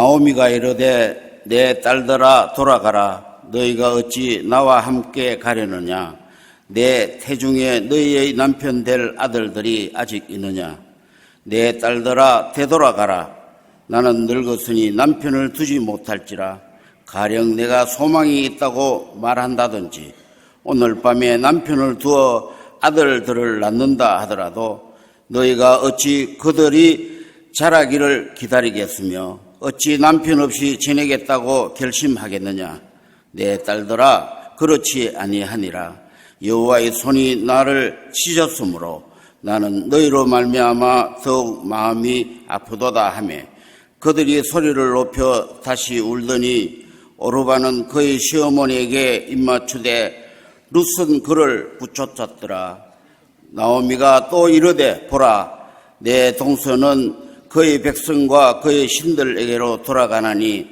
나오미가 이르되 내 딸들아 돌아가라. 너희가 어찌 나와 함께 가려느냐. 내 태중에 너희의 남편 될 아들들이 아직 있느냐. 내 딸들아 되돌아가라. 나는 늙었으니 남편을 두지 못할지라. 가령 내가 소망이 있다고 말한다든지 오늘 밤에 남편을 두어 아들들을 낳는다 하더라도 너희가 어찌 그들이 자라기를 기다리겠으며 어찌 남편 없이 지내겠다고 결심하겠느냐. 내 딸들아 그렇지 아니하니라. 여호와의 손이 나를 찢었으므로 나는 너희로 말미암아 더욱 마음이 아프도다 하매 그들이 소리를 높여 다시 울더니 오르바는 그의 시어머니에게 입맞추되 룻은 그를 붙여쳤더라. 나오미가 또 이르되 보라 내 동서는 그의 백성과 그의 신들에게로 돌아가나니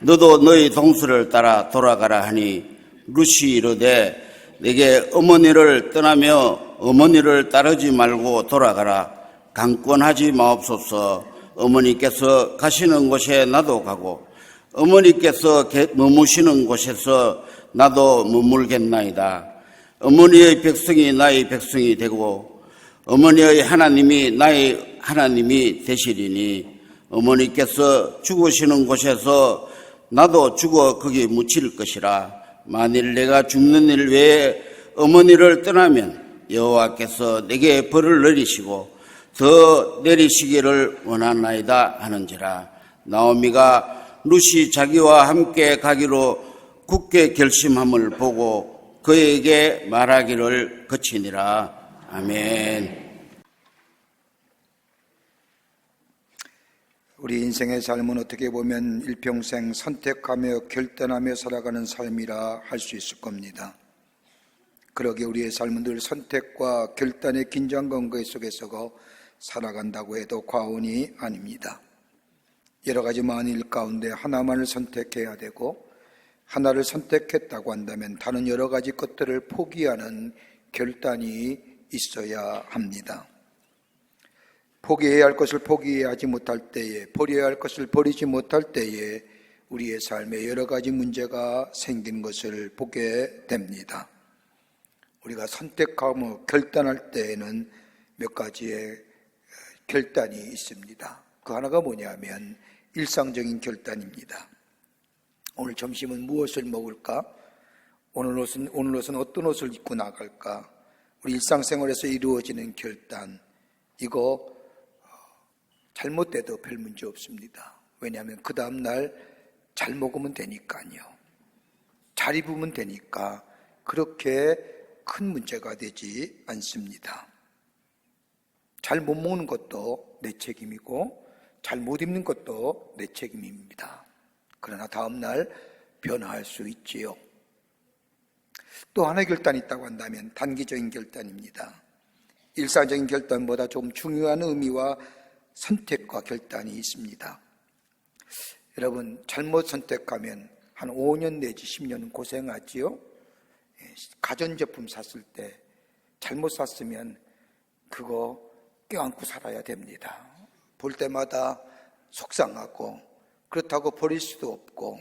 너도 너희 동서를 따라 돌아가라 하니 룻이 이르되 내게 어머니를 떠나며 어머니를 따르지 말고 돌아가라. 강권하지 마옵소서. 어머니께서 가시는 곳에 나도 가고 어머니께서 머무시는 곳에서 나도 머물겠나이다. 어머니의 백성이 나의 백성이 되고 어머니의 하나님이 나의 하나님이 되시리니 어머니께서 죽으시는 곳에서 나도 죽어 거기 묻힐 것이라. 만일 내가 죽는 일 외에 어머니를 떠나면 여호와께서 내게 벌을 내리시고 더 내리시기를 원하나이다 하는지라. 나오미가 룻이 자기와 함께 가기로 굳게 결심함을 보고 그에게 말하기를 그치니라. 아멘. 우리 인생의 삶은 어떻게 보면 일평생 선택하며 결단하며 살아가는 삶이라 할 수 있을 겁니다. 그러기에 우리의 삶은 늘 선택과 결단의 긴장 관계 속에서 살아간다고 해도 과언이 아닙니다. 여러 가지 만일 가운데 하나만을 선택해야 되고 하나를 선택했다고 한다면 다른 여러 가지 것들을 포기하는 결단이 있어야 합니다. 포기해야 할 것을 포기하지 못할 때에, 버려야 할 것을 버리지 못할 때에 우리의 삶에 여러 가지 문제가 생기는 것을 보게 됩니다. 우리가 선택하며 결단할 때에는 몇 가지의 결단이 있습니다. 그 하나가 뭐냐면 일상적인 결단입니다. 오늘 점심은 무엇을 먹을까? 오늘 옷은 어떤 옷을 입고 나갈까? 우리 일상생활에서 이루어지는 결단, 이거 잘못돼도 별 문제 없습니다. 왜냐하면 그 다음날 잘 먹으면 되니까요. 잘 입으면 되니까 그렇게 큰 문제가 되지 않습니다. 잘 못 먹는 것도 내 책임이고 잘 못 입는 것도 내 책임입니다. 그러나 다음날 변화할 수 있지요. 또 하나의 결단이 있다고 한다면 단기적인 결단입니다. 일상적인 결단보다 좀 중요한 의미와 선택과 결단이 있습니다. 여러분, 잘못 선택하면 한 5년 내지 10년은 고생하지요. 가전제품 샀을 때 잘못 샀으면 그거 껴안고 살아야 됩니다. 볼 때마다 속상하고 그렇다고 버릴 수도 없고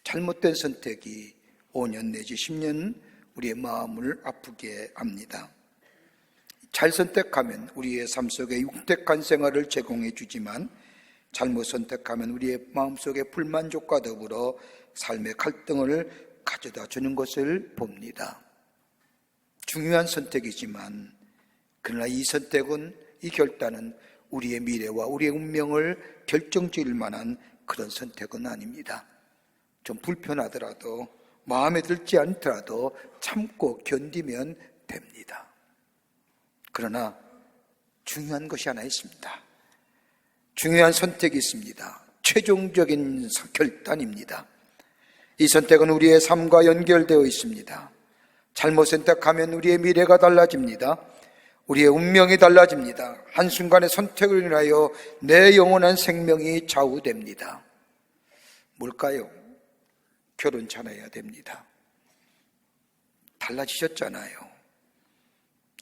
잘못된 선택이 5년 내지 10년 우리의 마음을 아프게 합니다. 잘 선택하면 우리의 삶 속에 윤택한 생활을 제공해 주지만 잘못 선택하면 우리의 마음속에 불만족과 더불어 삶의 갈등을 가져다 주는 것을 봅니다. 중요한 선택이지만 그러나 이 선택은, 이 결단은 우리의 미래와 우리의 운명을 결정지을 만한 그런 선택은 아닙니다. 좀 불편하더라도 마음에 들지 않더라도 참고 견디면 됩니다. 그러나 중요한 것이 하나 있습니다. 중요한 선택이 있습니다. 최종적인 결단입니다. 이 선택은 우리의 삶과 연결되어 있습니다. 잘못 선택하면 우리의 미래가 달라집니다. 우리의 운명이 달라집니다. 한순간의 선택을 인하여 내 영원한 생명이 좌우됩니다. 뭘까요? 결혼 잘해야 됩니다. 달라지셨잖아요.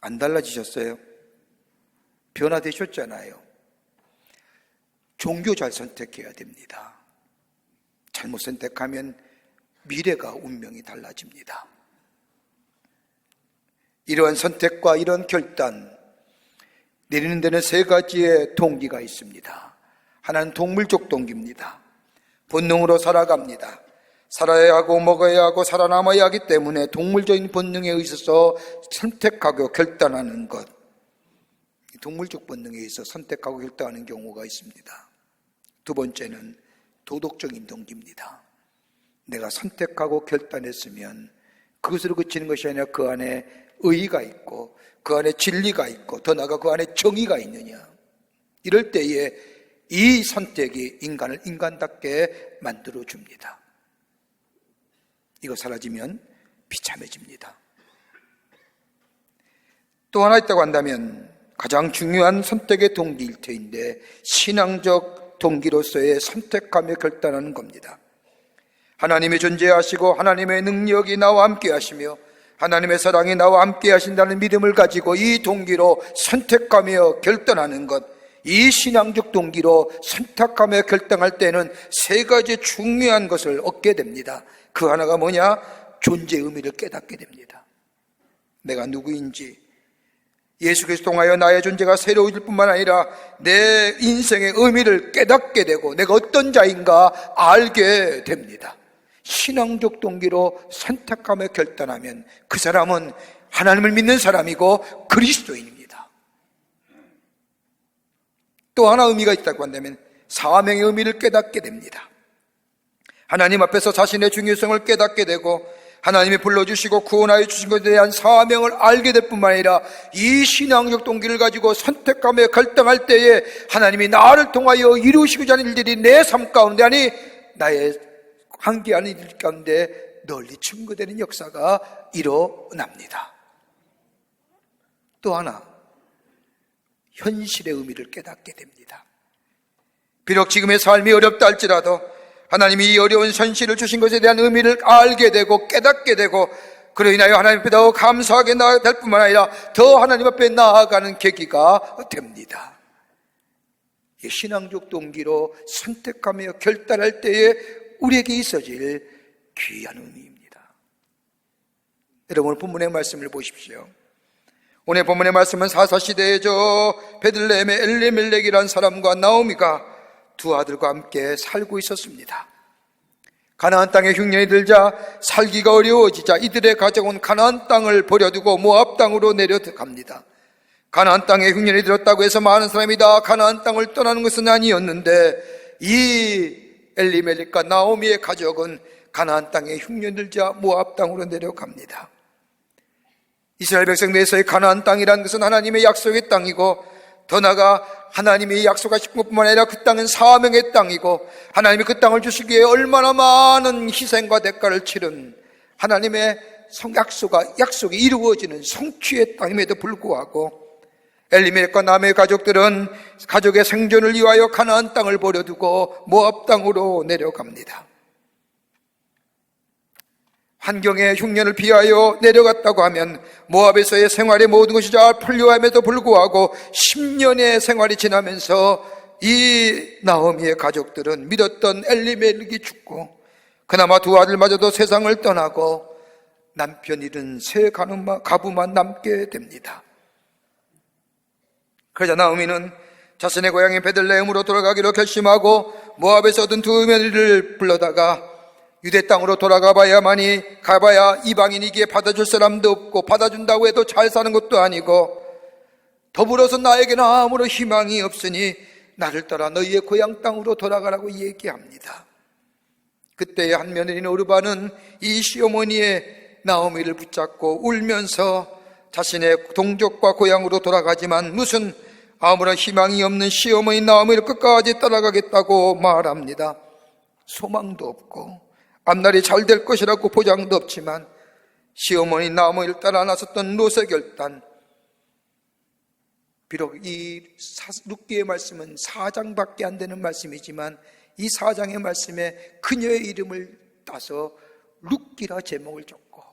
안 달라지셨어요? 변화되셨잖아요. 종교 잘 선택해야 됩니다. 잘못 선택하면 미래가 운명이 달라집니다. 이러한 선택과 이런 결단 내리는 데는 세 가지의 동기가 있습니다. 하나는 동물적 동기입니다. 본능으로 살아갑니다. 살아야 하고 먹어야 하고 살아남아야 하기 때문에 동물적인 본능에 의해서 선택하고 결단하는 것, 동물적 본능에 의해서 선택하고 결단하는 경우가 있습니다. 두 번째는 도덕적인 동기입니다. 내가 선택하고 결단했으면 그것으로 그치는 것이 아니라 그 안에 의의가 있고 그 안에 진리가 있고 더 나아가 그 안에 정의가 있느냐. 이럴 때에 이 선택이 인간을 인간답게 만들어줍니다. 이거 사라지면 비참해집니다. 또 하나 있다고 한다면 가장 중요한 선택의 동기일 터인데 신앙적 동기로서의 선택하며 결단하는 겁니다. 하나님이 존재하시고 하나님의 능력이 나와 함께 하시며 하나님의 사랑이 나와 함께 하신다는 믿음을 가지고 이 동기로 선택하며 결단하는 것, 이 신앙적 동기로 선택하며 결단할 때는 세 가지 중요한 것을 얻게 됩니다. 그 하나가 뭐냐? 존재의 의미를 깨닫게 됩니다. 내가 누구인지, 예수 그리스도 통하여 나의 존재가 새로워질 뿐만 아니라 내 인생의 의미를 깨닫게 되고 내가 어떤 자인가 알게 됩니다. 신앙적 동기로 선택하며 결단하면 그 사람은 하나님을 믿는 사람이고 그리스도인입니다. 또 하나 의미가 있다고 한다면 사명의 의미를 깨닫게 됩니다. 하나님 앞에서 자신의 중요성을 깨닫게 되고 하나님이 불러주시고 구원하여 주신 것에 대한 사명을 알게 될 뿐만 아니라 이 신앙적 동기를 가지고 선택하며 결정할 때에 하나님이 나를 통하여 이루시고자 하는 일들이 내 삶 가운데 아니 나의 함께하는 일 가운데 널리 증거되는 역사가 일어납니다. 또 하나 현실의 의미를 깨닫게 됩니다. 비록 지금의 삶이 어렵다 할지라도 하나님이 이 어려운 현실을 주신 것에 대한 의미를 알게 되고 깨닫게 되고 그로 인하여 하나님 앞에 더 감사하게 나아갈 뿐만 아니라 더 하나님 앞에 나아가는 계기가 됩니다. 신앙적 동기로 선택하며 결단할 때에 우리에게 있어질 귀한 의미입니다. 여러분, 오늘 본문의 말씀을 보십시오. 오늘 본문의 말씀은 사사시대에 베들레헴의 엘리멜렉이라는 사람과 나오미가 두 아들과 함께 살고 있었습니다. 가나안 땅에 흉년이 들자 살기가 어려워지자 이들의 가져온 가나안 땅을 버려두고 모압 땅으로 내려갑니다. 가나안 땅에 흉년이 들었다고 해서 많은 사람이 다 가나안 땅을 떠나는 것은 아니었는데 이 엘리멜렉과 나오미의 가족은 가나안 땅에 흉년이 들자 모압 땅으로 내려갑니다. 이스라엘 백성들에서의 가나안 땅이라는 것은 하나님의 약속의 땅이고 더 나아가 하나님이 약속하신 것뿐만 아니라 그 땅은 사명의 땅이고 하나님이 그 땅을 주시기에 얼마나 많은 희생과 대가를 치른 하나님의 약속이 이루어지는 성취의 땅임에도 불구하고 엘리멜렉과 나오미의 가족들은 가족의 생존을 위하여 가나안 땅을 버려두고 모압 땅으로 내려갑니다. 환경의 흉년을 피하여 내려갔다고 하면 모압에서의 생활의 모든 것이 잘 풀려함에도 불구하고 10년의 생활이 지나면서 이 나오미의 가족들은 믿었던 엘리멜렉이 죽고 그나마 두 아들마저도 세상을 떠나고 남편 잃은 세 가부만 남게 됩니다. 그러자 나오미는 자신의 고향인 베들레헴으로 돌아가기로 결심하고 모압에서 얻은 두 며느리를 불러다가 유대 땅으로 돌아가 봐야만이 가봐야 이방인이기에 받아줄 사람도 없고 받아준다고 해도 잘 사는 것도 아니고 더불어서 나에게는 아무런 희망이 없으니 나를 따라 너희의 고향 땅으로 돌아가라고 얘기합니다. 그때 한 며느리인 오르바는 이 시어머니의 나오미를 붙잡고 울면서 자신의 동족과 고향으로 돌아가지만 무슨 아무런 희망이 없는 시어머니 나오미를 끝까지 따라가겠다고 말합니다. 소망도 없고 앞날이 잘 될 것이라고 보장도 없지만 시어머니 나오미를 따라 나섰던 롯의 결단, 비록 이 룻기의 말씀은 4장밖에 안 되는 말씀이지만 이 4장의 말씀에 그녀의 이름을 따서 룻기라 제목을 줬고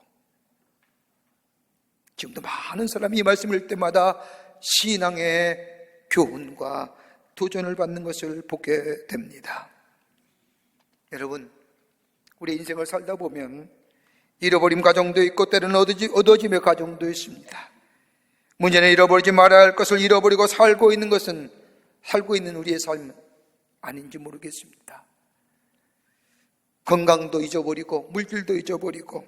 지금도 많은 사람이 이 말씀을 읽을 때마다 신앙의 교훈과 도전을 받는 것을 보게 됩니다. 여러분, 우리 인생을 살다 보면 잃어버린 가정도 있고 때로는 얻어짐의 가정도 있습니다. 문제는 잃어버리지 말아야 할 것을 잃어버리고 살고 있는 것은 살고 있는 우리의 삶 아닌지 모르겠습니다. 건강도 잊어버리고 물질도 잊어버리고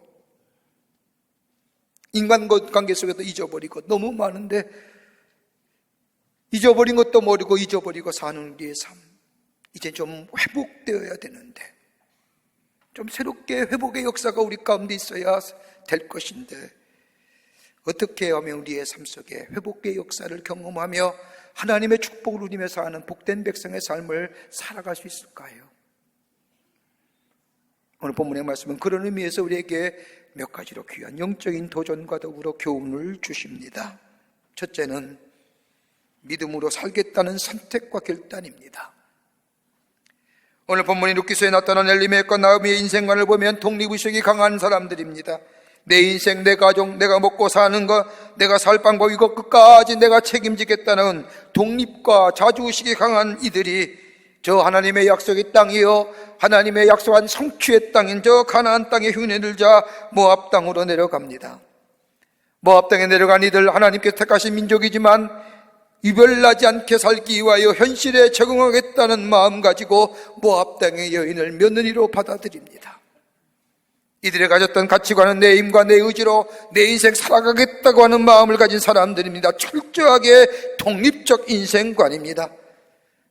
인간관계 속에도 잊어버리고 너무 많은데 잊어버린 것도 모르고 잊어버리고 사는 우리의 삶, 이제 좀 회복되어야 되는데, 좀 새롭게 회복의 역사가 우리 가운데 있어야 될 것인데, 어떻게 하면 우리의 삶 속에 회복의 역사를 경험하며 하나님의 축복을 누리며 사는 복된 백성의 삶을 살아갈 수 있을까요? 오늘 본문의 말씀은 그런 의미에서 우리에게 몇 가지로 귀한 영적인 도전과 더불어 교훈을 주십니다. 첫째는 믿음으로 살겠다는 선택과 결단입니다. 오늘 본문이 룻기서에 나타난 엘리멜렉과 나오미의 인생관을 보면 독립의식이 강한 사람들입니다. 내 인생, 내 가족, 내가 먹고 사는 것, 내가 살 방법, 이거 끝까지 내가 책임지겠다는 독립과 자주의식이 강한 이들이 저 하나님의 약속의 땅이요, 하나님의 약속한 성취의 땅인 저 가나안 땅에 흉내 들자 모압 땅으로 내려갑니다. 모압 땅에 내려간 이들, 하나님께서 택하신 민족이지만 유별나지 않게 살기 위하여 현실에 적응하겠다는 마음 가지고 모압 땅의 여인을 며느리로 받아들입니다. 이들이 가졌던 가치관은 내 힘과 내 의지로 내 인생 살아가겠다고 하는 마음을 가진 사람들입니다. 철저하게 독립적 인생관입니다.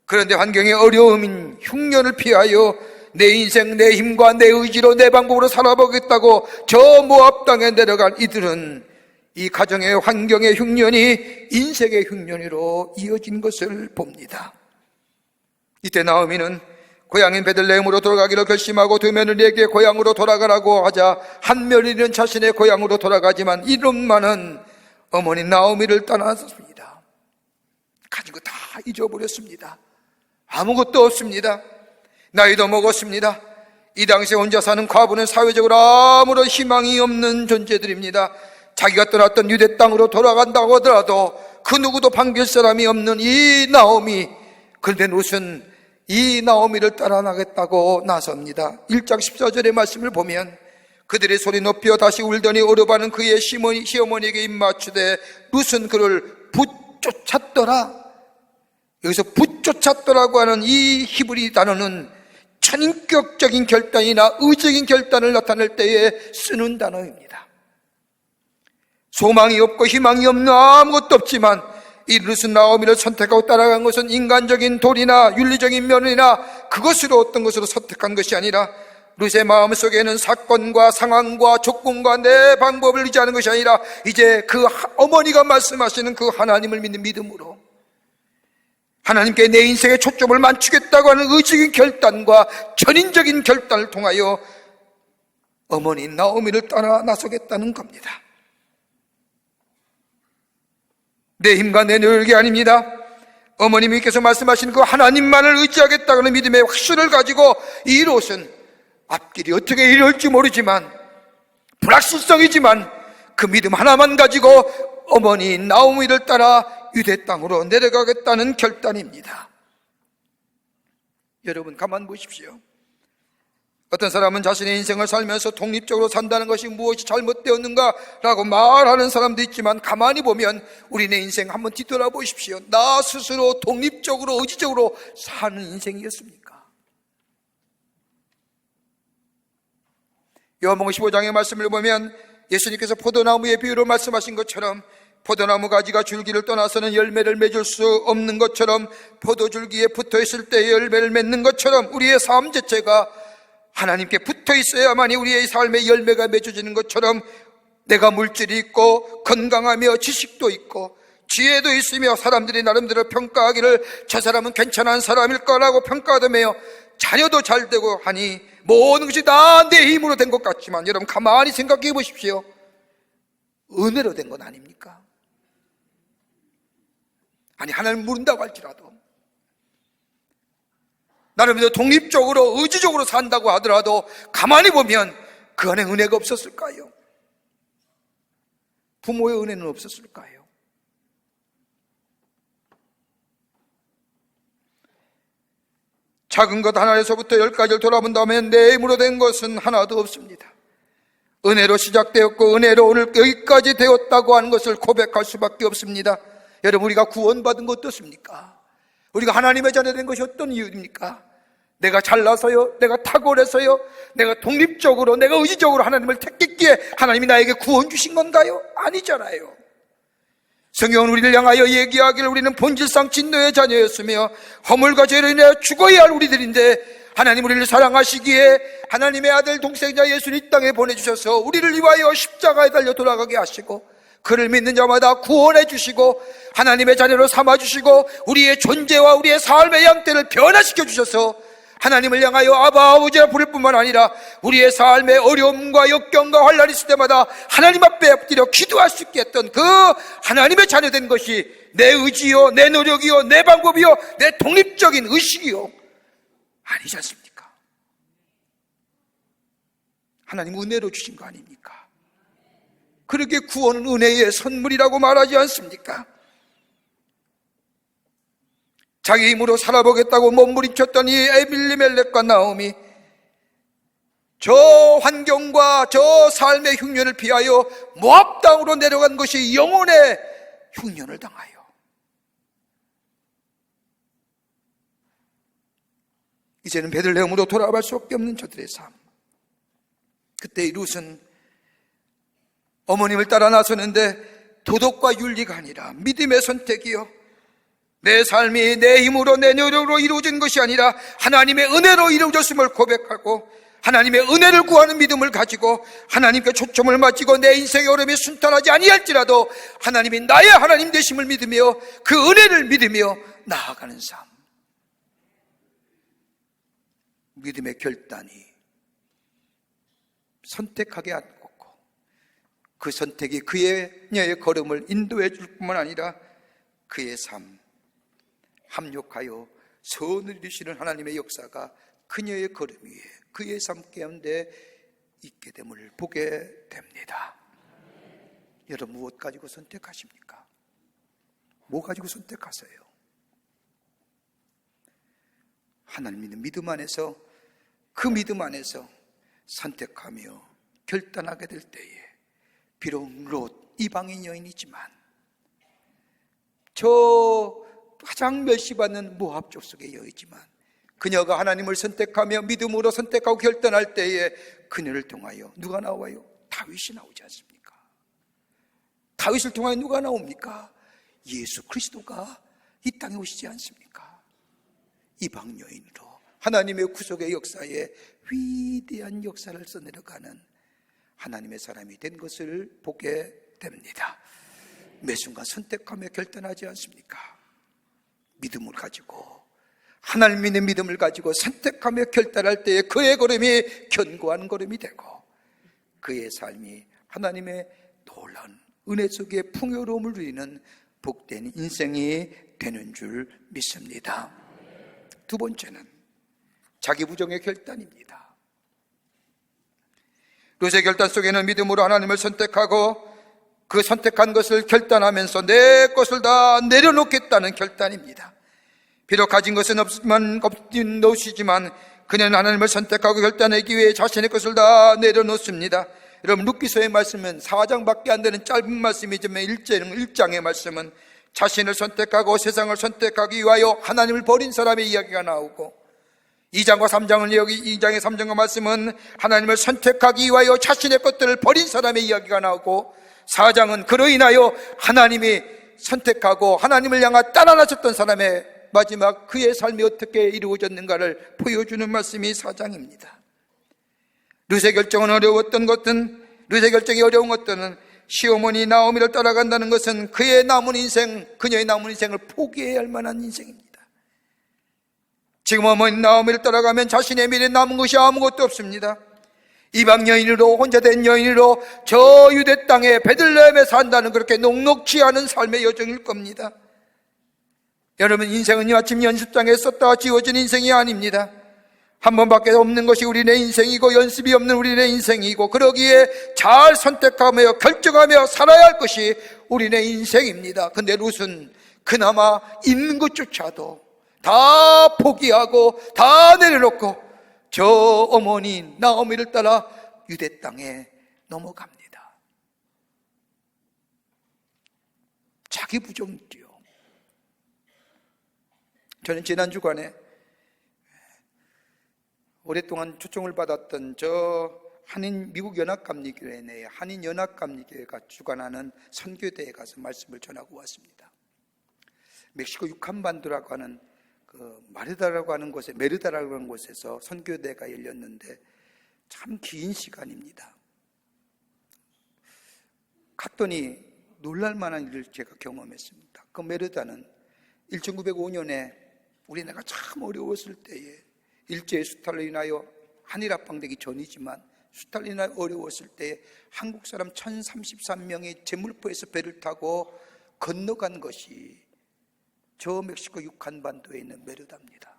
그런데 환경의 어려움인 흉년을 피하여 내 인생, 내 힘과 내 의지로 내 방법으로 살아보겠다고 저 모압 땅에 내려간 이들은 이 가정의 환경의 흉년이 인생의 흉년으로 이어진 것을 봅니다. 이때 나오미는 고향인 베들레헴으로 돌아가기로 결심하고 두 며느리에게 고향으로 돌아가라고 하자 한 며느리는 자신의 고향으로 돌아가지만 이름만은 어머니 나오미를 떠났습니다. 가진 거 다 잊어버렸습니다. 아무것도 없습니다. 나이도 먹었습니다. 이 당시에 혼자 사는 과부는 사회적으로 아무런 희망이 없는 존재들입니다. 자기가 떠났던 유대 땅으로 돌아간다고 하더라도 그 누구도 반길 사람이 없는 이 나오미, 그런데 룻은 이 나오미를 따라 나겠다고 나섭니다. 1장 14절의 말씀을 보면 그들의 소리 높여 다시 울더니 오르바는 그의 시어머니에게 입맞추되 룻은 그를 붙쫓았더라. 여기서 붙쫓았더라고 하는 이 히브리 단어는 천인격적인 결단이나 의적인 결단을 나타낼 때에 쓰는 단어입니다. 소망이 없고 희망이 없는 아무것도 없지만 이 룻은 나오미를 선택하고 따라간 것은 인간적인 도리나 윤리적인 면이나 그것으로 어떤 것으로 선택한 것이 아니라 룻의 마음속에는 사건과 상황과 조건과 내 방법을 의지하는 것이 아니라 이제 그 어머니가 말씀하시는 그 하나님을 믿는 믿음으로 하나님께 내 인생의 초점을 맞추겠다고 하는 의적인 결단과 전인적인 결단을 통하여 어머니 나오미를 따라 나서겠다는 겁니다. 내 힘과 내 노력이 아닙니다. 어머님께서 말씀하신 그 하나님만을 의지하겠다는 믿음의 확신을 가지고 이 롯은 앞길이 어떻게 이럴지 모르지만 불확실성이지만 그 믿음 하나만 가지고 어머니 나오미를 따라 유대 땅으로 내려가겠다는 결단입니다. 여러분 가만 보십시오. 어떤 사람은 자신의 인생을 살면서 독립적으로 산다는 것이 무엇이 잘못되었는가라고 말하는 사람도 있지만 가만히 보면 우리네 인생 한번 뒤돌아보십시오. 나 스스로 독립적으로 의지적으로 사는 인생이었습니까? 요한복음 15장의 말씀을 보면 예수님께서 포도나무의 비유로 말씀하신 것처럼 포도나무 가지가 줄기를 떠나서는 열매를 맺을 수 없는 것처럼 포도줄기에 붙어있을 때 열매를 맺는 것처럼 우리의 삶 자체가 하나님께 붙어 있어야만이 우리의 삶의 열매가 맺어지는 것처럼 내가 물질이 있고 건강하며 지식도 있고 지혜도 있으며 사람들이 나름대로 평가하기를 저 사람은 괜찮은 사람일 거라고 평가하며 자녀도 잘 되고 하니 모든 것이 다 내 힘으로 된 것 같지만 여러분 가만히 생각해 보십시오. 은혜로 된 건 아닙니까? 아니 하나님 모른다고 할지라도 나름대로 독립적으로 의지적으로 산다고 하더라도 가만히 보면 그 안에 은혜가 없었을까요? 부모의 은혜는 없었을까요? 작은 것 하나에서부터 10가지를 돌아본다면 내 힘으로 된 것은 하나도 없습니다. 은혜로 시작되었고 은혜로 오늘 여기까지 되었다고 하는 것을 고백할 수밖에 없습니다. 여러분, 우리가 구원받은 거 어떻습니까? 우리가 하나님의 자녀된 것이 어떤 이유입니까? 내가 잘나서요? 내가 탁월해서요? 내가 독립적으로, 내가 의지적으로 하나님을 택했기에 하나님이 나에게 구원 주신 건가요? 아니잖아요. 성경은 우리를 향하여 얘기하기를 우리는 본질상 진노의 자녀였으며 허물과 죄로 인하여 죽어야 할 우리들인데, 하나님 우리를 사랑하시기에 하나님의 아들 동생자 예수를 이 땅에 보내주셔서 우리를 위하여 십자가에 달려 돌아가게 하시고 그를 믿는 자마다 구원해 주시고 하나님의 자녀로 삼아주시고 우리의 존재와 우리의 삶의 양태를 변화시켜 주셔서 하나님을 향하여 아바 아버지라 부를 뿐만 아니라 우리의 삶의 어려움과 역경과 환난이 있을 때마다 하나님 앞에 엎드려 기도할 수 있게 했던 그 하나님의 자녀된 것이 내 의지요, 내 노력이요, 내 방법이요, 내 독립적인 의식이요 아니지 않습니까? 하나님 은혜로 주신 거 아닙니까? 그렇게 구원은 은혜의 선물이라고 말하지 않습니까? 자기 힘으로 살아보겠다고 몸부림쳤던 이 에빌리멜렉과 나오미, 저 환경과 저 삶의 흉년을 피하여 모압 땅으로 내려간 것이 영혼의 흉년을 당하여 이제는 베들레헴으로 돌아갈 수밖에 없는 저들의 삶. 그때 이 룻은 어머님을 따라 나서는데 도덕과 윤리가 아니라 믿음의 선택이요, 내 삶이 내 힘으로 내 노력으로 이루어진 것이 아니라 하나님의 은혜로 이루어졌음을 고백하고 하나님의 은혜를 구하는 믿음을 가지고 하나님께 초점을 맞추고 내 인생의 얼음이 순탄하지 아니할지라도 하나님이 나의 하나님 되심을 믿으며 그 은혜를 믿으며 나아가는 삶. 믿음의 결단이 선택하게 하고 그 선택이 그녀의 걸음을 인도해 줄 뿐만 아니라 그의 삶, 합력하여 선을 이루시는 하나님의 역사가 그녀의 걸음 위에 그의 삶 가운데 있게 됨을 보게 됩니다. 여러분, 무엇 가지고 선택하십니까? 뭐 가지고 선택하세요? 하나님 믿는 믿음 안에서, 그 믿음 안에서 선택하며 결단하게 될 때에 비록 롯 이방인 여인이지만 저 가장 멸시받는 모압 족속의 여인이지만 그녀가 하나님을 선택하며 믿음으로 선택하고 결단할 때에 그녀를 통하여 누가 나와요? 다윗이 나오지 않습니까? 다윗을 통하여 누가 나옵니까? 예수 그리스도가 이 땅에 오시지 않습니까? 이방 여인으로 하나님의 구속의 역사에 위대한 역사를 써내려가는 하나님의 사람이 된 것을 보게 됩니다. 매 순간 선택하며 결단하지 않습니까? 믿음을 가지고, 하나님 믿는 믿음을 가지고 선택하며 결단할 때에 그의 걸음이 견고한 걸음이 되고 그의 삶이 하나님의 놀라운 은혜 속에 풍요로움을 누리는 복된 인생이 되는 줄 믿습니다. 두 번째는 자기 부정의 결단입니다. 롯의 결단 속에는 믿음으로 하나님을 선택하고 그 선택한 것을 결단하면서 내 것을 다 내려놓겠다는 결단입니다. 비록 가진 것은 없지만 그녀는 하나님을 선택하고 결단하기 위해 자신의 것을 다 내려놓습니다. 여러분, 룻기서의 말씀은 4장밖에 안 되는 짧은 말씀이지만 1장의 말씀은 자신을 선택하고 세상을 선택하기 위하여 하나님을 버린 사람의 이야기가 나오고, 2장과 3장은 여기 2장의 3장과 말씀은 하나님을 선택하기 위하여 자신의 것들을 버린 사람의 이야기가 나오고, 4장은 그로 인하여 하나님이 선택하고 하나님을 향해 따라 나섰던 사람의 마지막 그의 삶이 어떻게 이루어졌는가를 보여주는 말씀이 4장입니다. 룻의 결정은 어려웠던 것은, 룻의 결정이 어려운 것들은 시어머니 나오미를 따라간다는 것은 그의 남은 인생, 그녀의 남은 인생을 포기해야 할 만한 인생입니다. 지금 어머니 나오미를 따라가면 자신의 미래에 남은 것이 아무것도 없습니다. 이방 여인으로, 혼자 된 여인으로 저 유대 땅에 베들레헴에 산다는 그렇게 녹록지 않은 삶의 여정일 겁니다. 여러분, 인생은 아침 연습장에 썼다가 지워진 인생이 아닙니다. 한 번밖에 없는 것이 우리의 인생이고 연습이 없는 우리의 인생이고, 그러기에 잘 선택하며 결정하며 살아야 할 것이 우리의 인생입니다. 근데 룻은 그나마 있는 것조차도 다 포기하고 다 내려놓고 저 어머니 나오미를 따라 유대 땅에 넘어갑니다. 자기 부정이지요. 저는 지난 주간에 오랫동안 초청을 받았던 저 미국 연합감리교회 내에 한인연합감리교회가 주관하는 선교대에 가서 말씀을 전하고 왔습니다. 멕시코 유칸반도라고 하는 메르다라고 하는 곳에서 선교대가 열렸는데 참 긴 시간입니다. 갔더니 놀랄만한 일을 제가 경험했습니다. 그 메르다는 1905년에 우리나라가 참 어려웠을 때에 일제의 수탈로 인하여 한일합방되기 전이지만 수탈로 인하여 어려웠을 때에 한국 사람 1033명이 제물포에서 배를 타고 건너간 것이 저 멕시코 유칸반도에 있는 메르다입니다.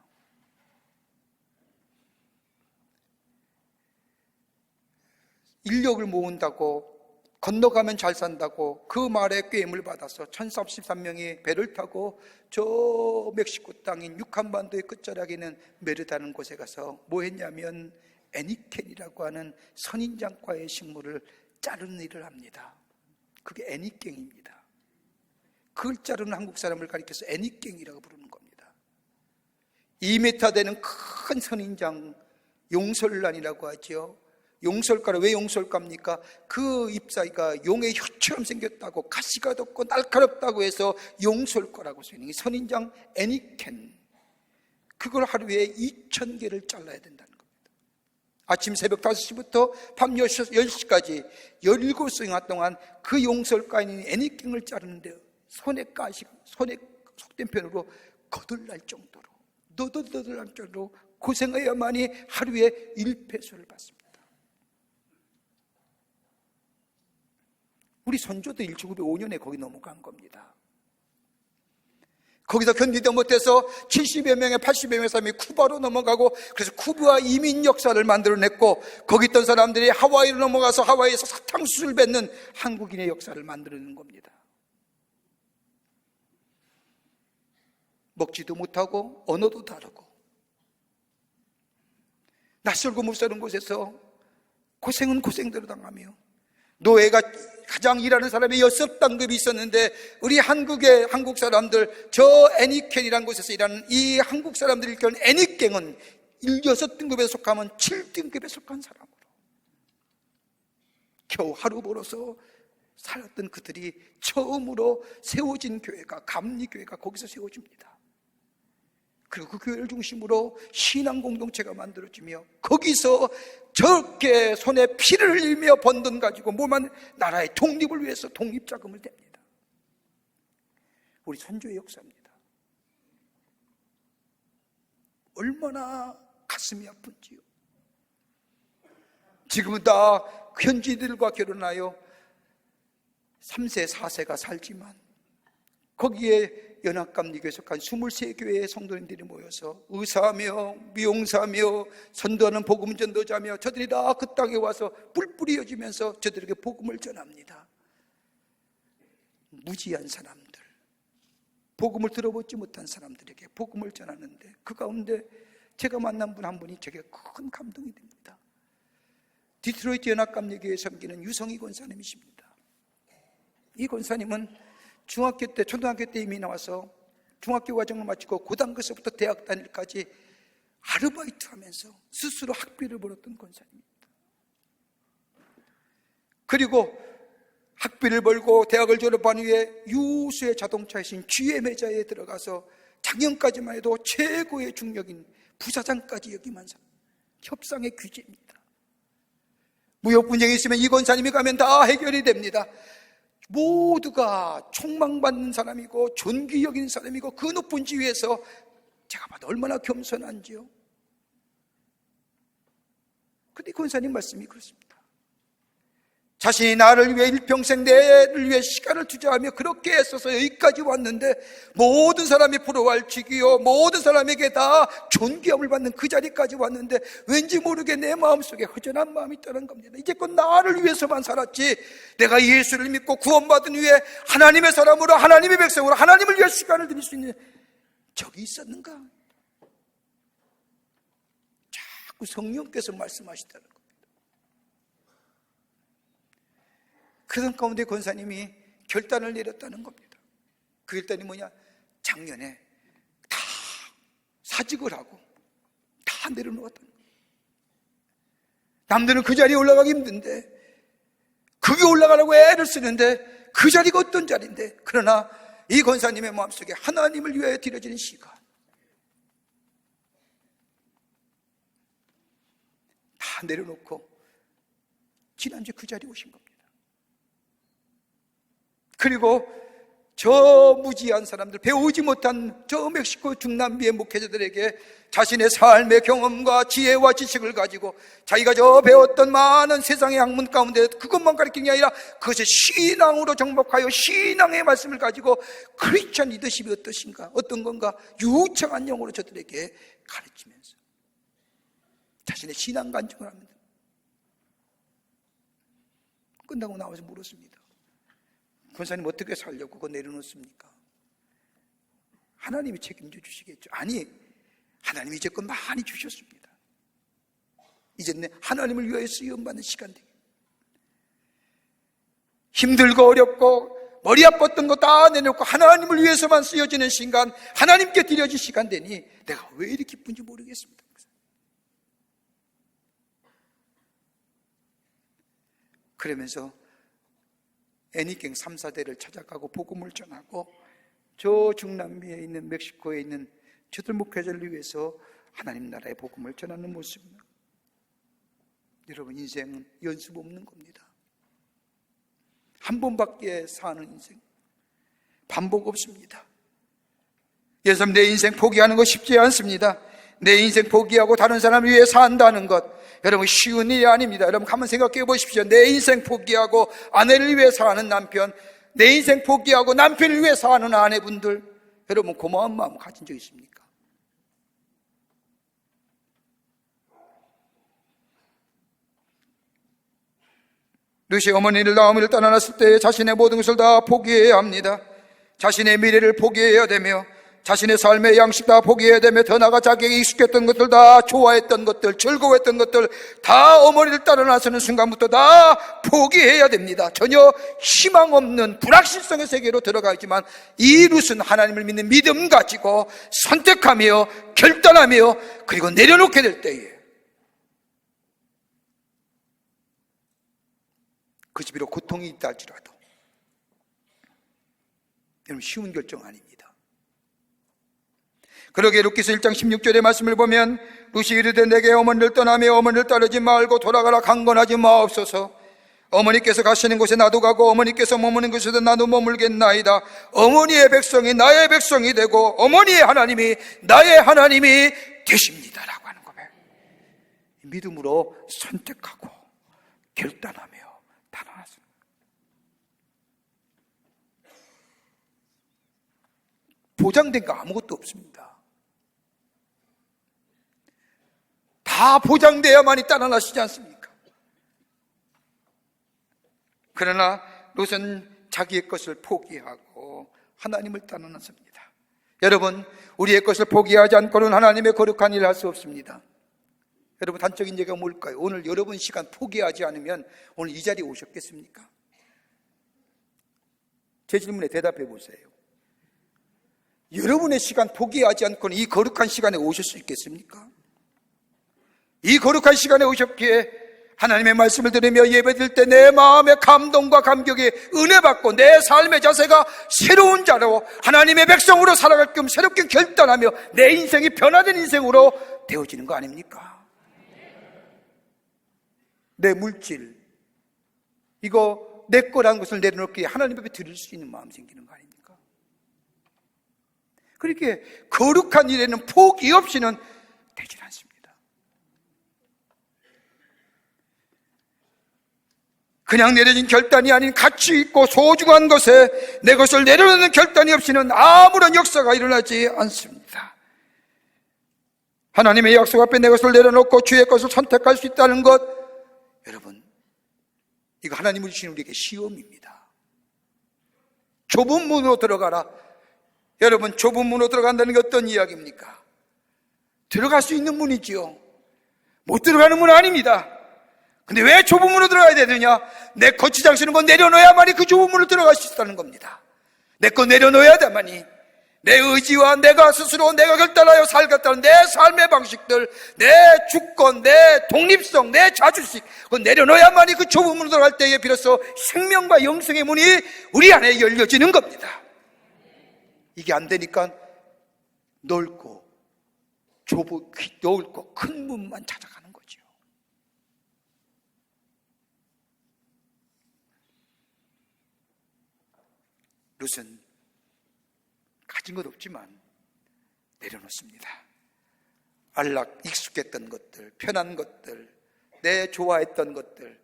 인력을 모은다고 건너가면 잘 산다고 그 말에 꾀임을 받아서 1033명이 배를 타고 저 멕시코 땅인 유칸반도의 끝자락에 있는 메르다는 곳에 가서 뭐 했냐면 애니켄이라고 하는 선인장과의 식물을 자르는 일을 합니다. 그게 애니깽입니다. 그걸 자르는 한국 사람을 가리켜서 애니깽이라고 부르는 겁니다. 2m 되는 큰 선인장 용설란이라고 하죠. 용설가를 왜 용설가입니까? 그 잎사귀가 용의 혀처럼 생겼다고 가시가 돋고 날카롭다고 해서 용설가라고 쓰이는 선인장 애니켄, 그걸 하루에 2000개를 잘라야 된다는 겁니다. 아침 새벽 5시부터 밤 10시까지 17시간 동안 그 용설가에 있는 애니켄을 자르는데 손에 속된 편으로 거들날 정도로 너덜너덜할 정도로 고생해야만이 하루에 1페소를 받습니다. 우리 선조도 1905년에 거기 넘어간 겁니다. 거기서 견디다 못해서 70여 명의 80여 명의 사람이 쿠바로 넘어가고, 그래서 쿠바 이민 역사를 만들어냈고, 거기 있던 사람들이 하와이로 넘어가서 하와이에서 사탕수수를 뱉는 한국인의 역사를 만들어낸 겁니다. 먹지도 못하고 언어도 다르고 낯설고 못 사는 곳에서 고생은 고생대로 당하며, 노예가 가장 일하는 사람이 6단급이 있었는데 우리 한국 사람들 저 애니켄이라는 곳에서 일하는 이 한국 사람들이 일컫는 애니깽은 6등급에 속하면 7등급에 속한 사람으로 겨우 하루 벌어서 살았던 그들이 처음으로 세워진 교회가 감리교회가 거기서 세워집니다. 그리고 그 교회를 중심으로 신앙 공동체가 만들어지며 거기서 저렇게 손에 피를 흘리며 번 돈 가지고 뭐만 나라의 독립을 위해서 독립자금을 댑니다. 우리 선조의 역사입니다. 얼마나 가슴이 아픈지요. 지금은 다 현지들과 결혼하여 3세 4세가 살지만 거기에 연합감리교에 속한 23교회의 성도님들이 모여서 의사하며 미용사하며 선도하는 복음 전도자며 저들이 다 그 땅에 와서 뿔뿔이 여지면서 저들에게 복음을 전합니다. 무지한 사람들, 복음을 들어보지 못한 사람들에게 복음을 전하는데 그 가운데 제가 만난 분 한 분이 제게 큰 감동이 됩니다. 디트로이트 연합감리교회에 섬기는 유성희 권사님이십니다. 이 권사님은 중학교 때, 초등학교 때 이미 나와서 중학교 과정을 마치고 고등학교서부터 대학 다닐까지 아르바이트 하면서 스스로 학비를 벌었던 권사님입니다. 그리고 학비를 벌고 대학을 졸업한 후에 유수의 자동차이신 GM 회사에 들어가서 작년까지만 해도 최고의 중력인 부사장까지 역임한 사람, 협상의 귀재입니다. 무역 분쟁이 있으면 이 권사님이 가면 다 해결이 됩니다. 모두가 총망받는 사람이고 존귀 여기는 사람이고 그 높은 지위에서 제가 봐도 얼마나 겸손한지요. 그런데 권사님 말씀이 그렇습니다. 자신이 나를 위해 일평생 내를 위해 시간을 투자하며 그렇게 애써서 여기까지 왔는데 모든 사람이 부러워할 지기요 모든 사람에게 다 존귀함을 받는 그 자리까지 왔는데 왠지 모르게 내 마음속에 허전한 마음이 있다는 겁니다. 이제껏 나를 위해서만 살았지 내가 예수를 믿고 구원받은 후에 하나님의 사람으로 하나님의 백성으로 하나님을 위해 시간을 드릴 수 있는 적이 있었는가? 자꾸 성령께서 말씀하시다는 겁니다. 그런 가운데 권사님이 결단을 내렸다는 겁니다. 그 결단이 뭐냐? 작년에 다 사직을 하고 다 내려놓았다는 거예요. 남들은 그 자리에 올라가기 힘든데, 그게 올라가려고 애를 쓰는데 그 자리가 어떤 자리인데, 그러나 이 권사님의 마음속에 하나님을 위하여 드려지는 시간, 다 내려놓고 지난주에 그 자리에 오신 겁니다. 그리고 저 무지한 사람들, 배우지 못한 저 멕시코 중남미의 목회자들에게 자신의 삶의 경험과 지혜와 지식을 가지고 자기가 저 배웠던 많은 세상의 학문 가운데 그것만 가르치는 게 아니라 그것을 신앙으로 정복하여 신앙의 말씀을 가지고 크리스천 리더십이 어떠신가, 어떤 건가 유창한 영어로 저들에게 가르치면서 자신의 신앙 간증을 합니다. 끝나고 나와서 물었습니다. 권사님 어떻게 살려고 그거 내려놓습니까? 하나님이 책임져 주시겠죠. 아니, 하나님이 이제껏 많이 주셨습니다. 이제는 하나님을 위하여 쓰임받는 시간 되겠습니다. 힘들고 어렵고 머리 아팠던 거 다 내놓고 하나님을 위해서만 쓰여지는 시간, 하나님께 드려질 시간 되니 내가 왜 이렇게 기쁜지 모르겠습니다. 그러면서 애니갱 3, 4대를 찾아가고 복음을 전하고 저 중남미에 있는 멕시코에 있는 저들 목회자를 위해서 하나님 나라의 복음을 전하는 모습입니다. 여러분, 인생은 연습 없는 겁니다. 한 번밖에 사는 인생, 반복 없습니다. 여러분, 내 인생 포기하는 거 쉽지 않습니다. 내 인생 포기하고 다른 사람을 위해 산다는 것, 여러분 쉬운 일이 아닙니다. 여러분 한번 생각해 보십시오. 내 인생 포기하고 아내를 위해 사는 남편, 내 인생 포기하고 남편을 위해 사는 아내분들, 여러분 고마운 마음 가진 적 있습니까? 루시 어머니를 나오미를 떠나놨을 때 자신의 모든 것을 다 포기해야 합니다. 자신의 미래를 포기해야 되며 자신의 삶의 양식 다 포기해야 되며 더 나아가 자기에게 익숙했던 것들, 다 좋아했던 것들, 즐거웠던 것들 다 어머니를 따라 나서는 순간부터 다 포기해야 됩니다. 전혀 희망 없는 불확실성의 세계로 들어가지만 이 룻은 하나님을 믿는 믿음 가지고 선택하며 결단하며 그리고 내려놓게 될 때에 그 집으로 고통이 있다 할지라도 여러분 쉬운 결정 아닙니다. 그러게 룻기서 1장 16절의 말씀을 보면 룻이 이르되 내게 어머니를 떠나며 어머니를 따르지 말고 돌아가라 강건하지 마옵소서. 어머니께서 가시는 곳에 나도 가고 어머니께서 머무는 곳에도 나도 머물겠나이다. 어머니의 백성이 나의 백성이 되고 어머니의 하나님이 나의 하나님이 되십니다 라고 하는 거예요. 믿음으로 선택하고 결단하며 달아났습니다. 보장된 거 아무것도 없습니다. 다 보장되어야만이 따라나시지 않습니까? 그러나 롯은 자기의 것을 포기하고 하나님을 따라나섭니다. 여러분, 우리의 것을 포기하지 않고는 하나님의 거룩한 일을 할 수 없습니다. 여러분, 단적인 얘기가 뭘까요? 오늘 여러분 시간 포기하지 않으면 오늘 이 자리에 오셨겠습니까? 제 질문에 대답해 보세요. 여러분의 시간 포기하지 않고는 이 거룩한 시간에 오실 수 있겠습니까? 이 거룩한 시간에 오셨기에 하나님의 말씀을 들으며 예배드릴 때 내 마음의 감동과 감격에 은혜 받고 내 삶의 자세가 새로운 자로 하나님의 백성으로 살아갈 겸 새롭게 결단하며 내 인생이 변화된 인생으로 되어지는 거 아닙니까? 내 물질, 이거 내 거라는 것을 내려놓기에 하나님 앞에 드릴 수 있는 마음이 생기는 거 아닙니까? 그렇게 거룩한 일에는 포기 없이는 되질 않습니다. 그냥 내려진 결단이 아닌 가치 있고 소중한 것에 내 것을 내려놓는 결단이 없이는 아무런 역사가 일어나지 않습니다. 하나님의 약속 앞에 내 것을 내려놓고 주의 것을 선택할 수 있다는 것, 여러분 이거 하나님을 주신 우리에게 시험입니다. 좁은 문으로 들어가라. 여러분, 좁은 문으로 들어간다는 게 어떤 이야기입니까? 들어갈 수 있는 문이지요. 못 들어가는 문은 아닙니다. 근데 왜 좁은 문으로 들어가야 되느냐? 내 거치장 쓰는 건 내려놓아야만이 그 좁은 문으로 들어갈 수 있다는 겁니다. 내 거 내려놓아야만이 내 의지와 내가 스스로 내가 결단하여 살겠다는 내 삶의 방식들, 내 주권, 내 독립성, 내 자주식, 그건 내려놓아야만이 그 좁은 문으로 들어갈 때에 비로소 생명과 영생의 문이 우리 안에 열려지는 겁니다. 이게 안 되니까 넓고 넓고 큰 문만 찾아가는 거죠. 룻은 가진 것 없지만 내려놓습니다. 안락 익숙했던 것들, 편한 것들, 내 좋아했던 것들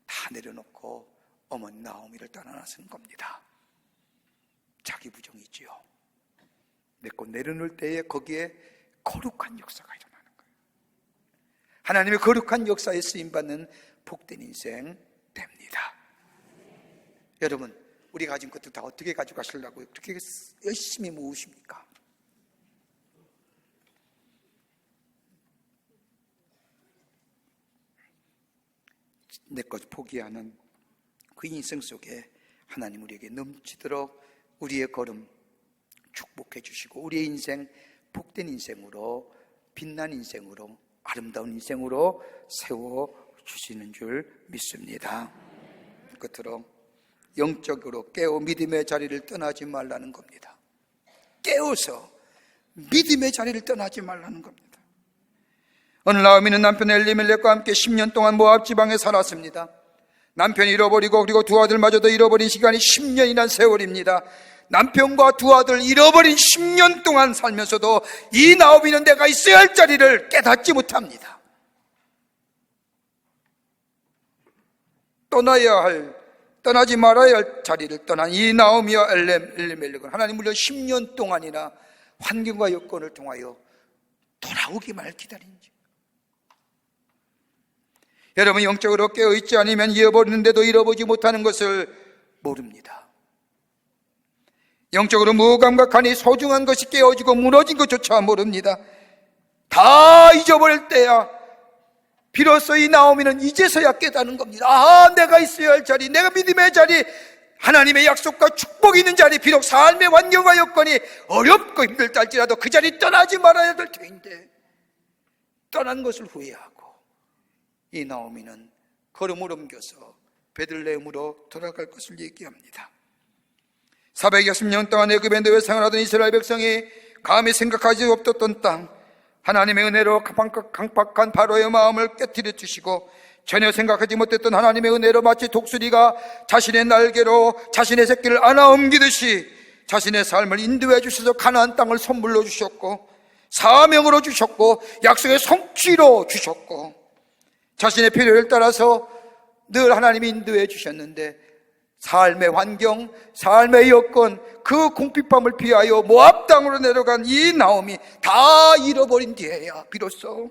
다 내려놓고 어머니 나오미를 떠나 나서는 겁니다. 자기 부정이지요. 내 것 내려놓을 때에 거기에 거룩한 역사가 일어나는 거예요. 하나님의 거룩한 역사에 쓰임받는 복된 인생 됩니다. 여러분, 우리 가진 것들 다 어떻게 가져가시려고 그렇게 열심히 모으십니까? 내 것 포기하는 그 인생 속에 하나님 우리에게 넘치도록 우리의 걸음 축복해 주시고 우리의 인생 복된 인생으로, 빛난 인생으로, 아름다운 인생으로 세워주시는 줄 믿습니다. 끝으로 영적으로 깨어 믿음의 자리를 떠나지 말라는 겁니다. 깨어서 믿음의 자리를 떠나지 말라는 겁니다. 어느 나오미는 남편 엘리멜렉과 함께 10년 동안 모압 지방에 살았습니다. 남편이 잃어버리고 그리고 두 아들마저도 잃어버린 시간이 10년이란 세월입니다. 남편과 두 아들 잃어버린 10년 동안 살면서도 이 나오미는 내가 있어야 할 자리를 깨닫지 못합니다. 떠나지 말아야 할 자리를 떠난 이 나오미와 엘리멜렉은 하나님 물론 10년 동안이나 환경과 여건을 통하여 돌아오기만을 기다린지. 여러분, 영적으로 깨어있지 않으면 잃어버리는데도 잃어보지 못하는 것을 모릅니다. 영적으로 무감각하니 소중한 것이 깨어지고 무너진 것조차 모릅니다. 다 잊어버릴 때야 비로소 이 나오미는 이제서야 깨닫는 겁니다. 아, 내가 있어야 할 자리, 내가 믿음의 자리, 하나님의 약속과 축복이 있는 자리, 비록 삶의 환경과 여건이 어렵고 힘들다 할지라도 그 자리 떠나지 말아야 될 터인데 떠난 것을 후회하고 이 나오미는 걸음을 옮겨서 베들레헴으로 돌아갈 것을 얘기합니다. 460년 동안 애굽에 노예 생활하던 이스라엘 백성이 감히 생각하지 없었던 땅, 하나님의 은혜로 강팍한 바로의 마음을 깨트려 주시고 전혀 생각하지 못했던 하나님의 은혜로 마치 독수리가 자신의 날개로 자신의 새끼를 안아 옮기듯이 자신의 삶을 인도해 주셔서 가나안 땅을 선물로 주셨고 사명으로 주셨고 약속의 성취로 주셨고 자신의 필요를 따라서 늘 하나님이 인도해 주셨는데 삶의 환경, 삶의 여건, 그 궁핍함을 피하여 모압 땅으로 내려간 이 나오미 다 잃어버린 뒤에야 비로소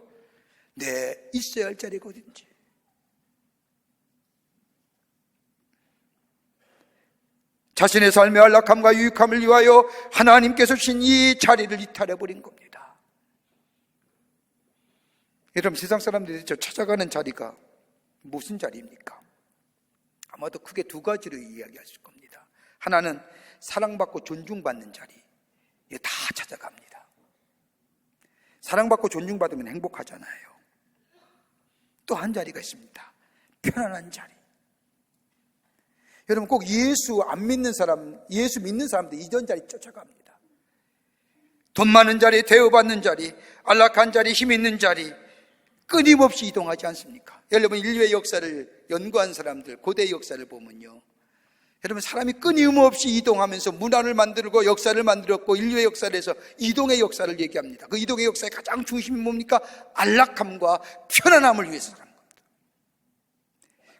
내 있어야 할 자리가 어딘지, 자신의 삶의 안락함과 유익함을 위하여 하나님께서 주신 이 자리를 이탈해버린 겁니다. 여러분, 세상 사람들이 저 찾아가는 자리가 무슨 자리입니까? 아마도 크게 두 가지로 이야기할 겁니다. 하나는 사랑받고 존중받는 자리, 이게 다 찾아갑니다. 사랑받고 존중받으면 행복하잖아요. 또 한 자리가 있습니다. 편안한 자리. 여러분, 꼭 예수 안 믿는 사람, 예수 믿는 사람들 이전 자리 쫓아갑니다. 돈 많은 자리, 대우받는 자리, 안락한 자리, 힘 있는 자리, 끊임없이 이동하지 않습니까? 여러분, 인류의 역사를 연구한 사람들, 고대 역사를 보면요, 여러분, 사람이 끊임없이 이동하면서 문화를 만들고 역사를 만들었고 인류의 역사를 해서 이동의 역사를 얘기합니다. 그 이동의 역사의 가장 중심이 뭡니까? 안락함과 편안함을 위해서 하는 겁니다.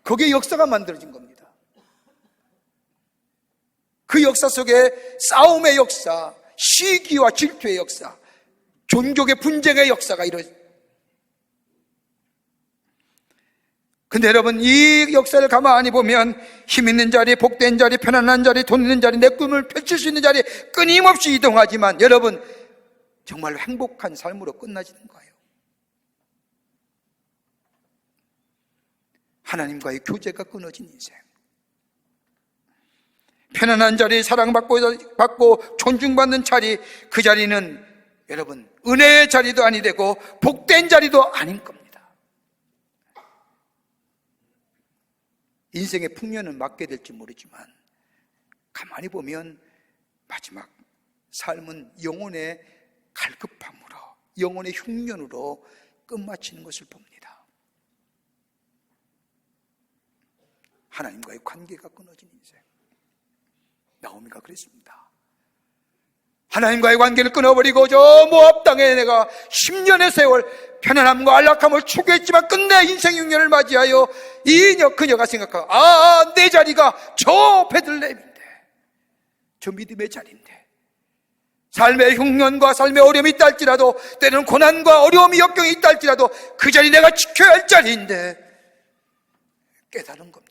거기에 역사가 만들어진 겁니다. 그 역사 속에 싸움의 역사, 시기와 질투의 역사, 종족의 분쟁의 역사가 이루어집니다. 근데 여러분, 이 역사를 가만히 보면 힘 있는 자리, 복된 자리, 편안한 자리, 돈 있는 자리, 내 꿈을 펼칠 수 있는 자리 끊임없이 이동하지만 여러분, 정말로 행복한 삶으로 끝나지는 거예요. 하나님과의 교제가 끊어진 인생, 편안한 자리, 사랑받고 존중받는 자리, 그 자리는 여러분 은혜의 자리도 아니 되고 복된 자리도 아닌 겁니다. 인생의 풍년은 맞게 될지 모르지만 가만히 보면 마지막 삶은 영혼의 갈급함으로, 영혼의 흉년으로 끝마치는 것을 봅니다. 하나님과의 관계가 끊어진 인생. 나오미가 그랬습니다. 하나님과의 관계를 끊어버리고 저 모압 땅에 내가 10년의 세월 편안함과 안락함을 추구했지만 끝내 인생 흉년을 맞이하여 그녀가 생각하고 내 자리가 저 베들레헴인데, 저 믿음의 자리인데, 삶의 흉년과 삶의 어려움이 있다 할지라도, 때로는 고난과 어려움이 역경이 있다 할지라도 그 자리 내가 지켜야 할 자리인데 깨달은 겁니다.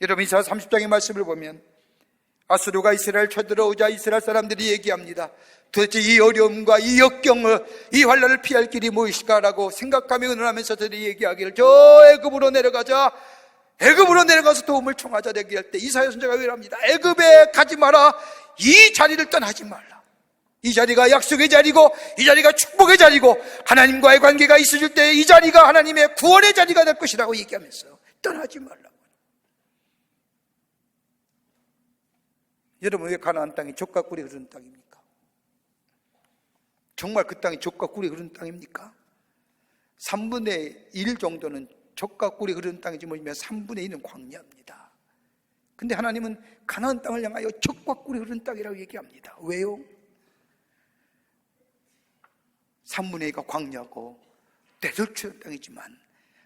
여러분, 이사야 30장의 말씀을 보면 아수르가 이스라엘 쳐들어오자 이스라엘 사람들이 얘기합니다. 도대체 이 어려움과 이 역경을, 이 환난을 피할 길이 무엇일까라고 생각하며 의논하면서 들이 얘기하기를, 저 애굽으로 내려가자, 애굽으로 내려가서 도움을 청하자 얘기할 때 이사야 선지자가 얘기합니다. 애굽에 가지 마라. 이 자리를 떠나지 말라. 이 자리가 약속의 자리고 이 자리가 축복의 자리고 하나님과의 관계가 있어질 때 이 자리가 하나님의 구원의 자리가 될 것이라고 얘기하면서 떠나지 말라. 여러분, 왜 가나안 땅이 젖과 꿀이 흐르는 땅입니까? 정말 그 땅이 젖과 꿀이 흐르는 땅입니까? 3분의 1 정도는 젖과 꿀이 흐르는 땅이지 뭐냐면 3분의 1은 광야입니다. 근데 하나님은 가나안 땅을 향하여 젖과 꿀이 흐르는 땅이라고 얘기합니다. 왜요? 3분의 2가 광야고 대들추는 땅이지만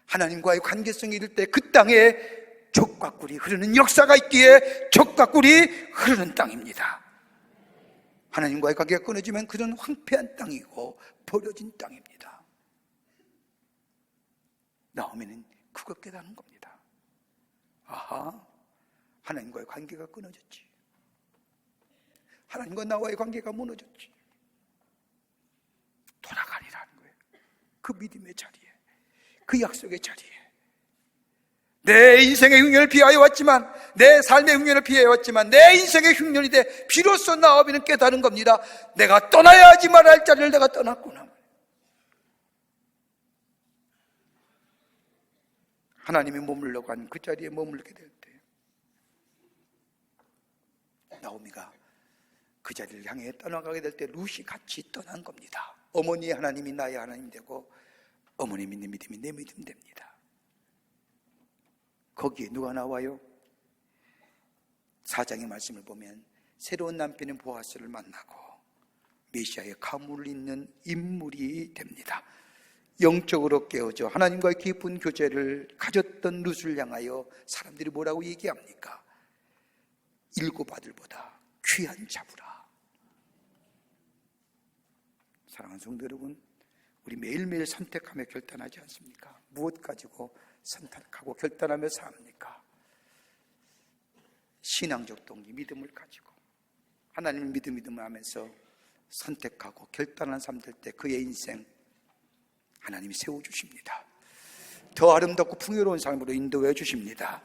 하나님과의 관계성이 이를 때 그 땅에 젖과 꿀이 흐르는 역사가 있기에 젖과 꿀이 흐르는 땅입니다. 하나님과의 관계가 끊어지면 그런 황폐한 땅이고 버려진 땅입니다. 나오미는 그걸 깨닫는 겁니다. 아하, 하나님과의 관계가 끊어졌지. 하나님과 나와의 관계가 무너졌지. 돌아가리라는 거예요. 그 믿음의 자리에, 그 약속의 자리에. 내 인생의 흉년을 피하여 왔지만, 내 삶의 흉년을 피하여 왔지만 내 인생의 흉년이 돼 비로소 나오미는 깨달은 겁니다. 내가 떠나야 하지 말아야 할 자리를 내가 떠났구나. 하나님이 머물러 간 그 자리에 머물게 될 때 나오미가 그 자리를 향해 떠나가게 될 때 룻이 같이 떠난 겁니다. 어머니의 하나님이 나의 하나님 되고 어머니 믿는 믿음이 내 믿음 됩니다. 거기에 누가 나와요? 4장의 말씀을 보면 새로운 남편인 보아스를 만나고 메시아의 가문을 잇는 인물이 됩니다. 영적으로 깨어져 하나님과의 깊은 교제를 가졌던 룻을 향하여 사람들이 뭐라고 얘기합니까? 7 아들보다 귀한 자부라. 사랑하는 성도 여러분, 우리 매일매일 선택하며 결단하지 않습니까? 무엇 가지고 선택하고 결단하며 삽니까? 신앙적 동기, 믿음을 가지고 하나님을 믿음을 하면서 선택하고 결단한 삶 될 때 그의 인생 하나님이 세워주십니다. 더 아름답고 풍요로운 삶으로 인도해 주십니다.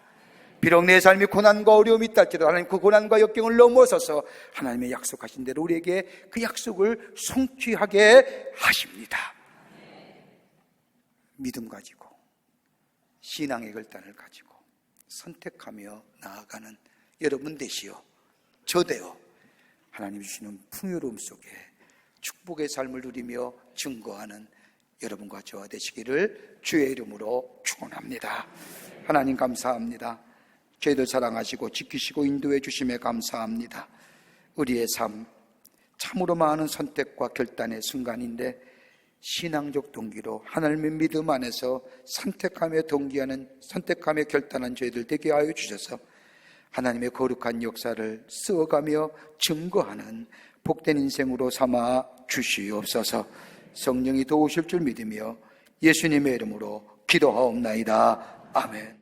비록 내 삶이 고난과 어려움이 있다 할지라도 하나님 그 고난과 역경을 넘어서서 하나님의 약속하신 대로 우리에게 그 약속을 성취하게 하십니다. 믿음 가지고 신앙의 결단을 가지고 선택하며 나아가는 여러분 되시오. 저 되어 하나님 주시는 풍요로움 속에 축복의 삶을 누리며 증거하는 여러분과 저와 되시기를 주의 이름으로 축원합니다. 하나님 감사합니다. 저희들 사랑하시고 지키시고 인도해 주심에 감사합니다. 우리의 삶 참으로 많은 선택과 결단의 순간인데 신앙적 동기로 하나님의 믿음 안에서 선택하며 결단한 저희들 되게 하여 주셔서 하나님의 거룩한 역사를 쓰어가며 증거하는 복된 인생으로 삼아 주시옵소서. 성령이 도우실 줄 믿으며 예수님의 이름으로 기도하옵나이다. 아멘.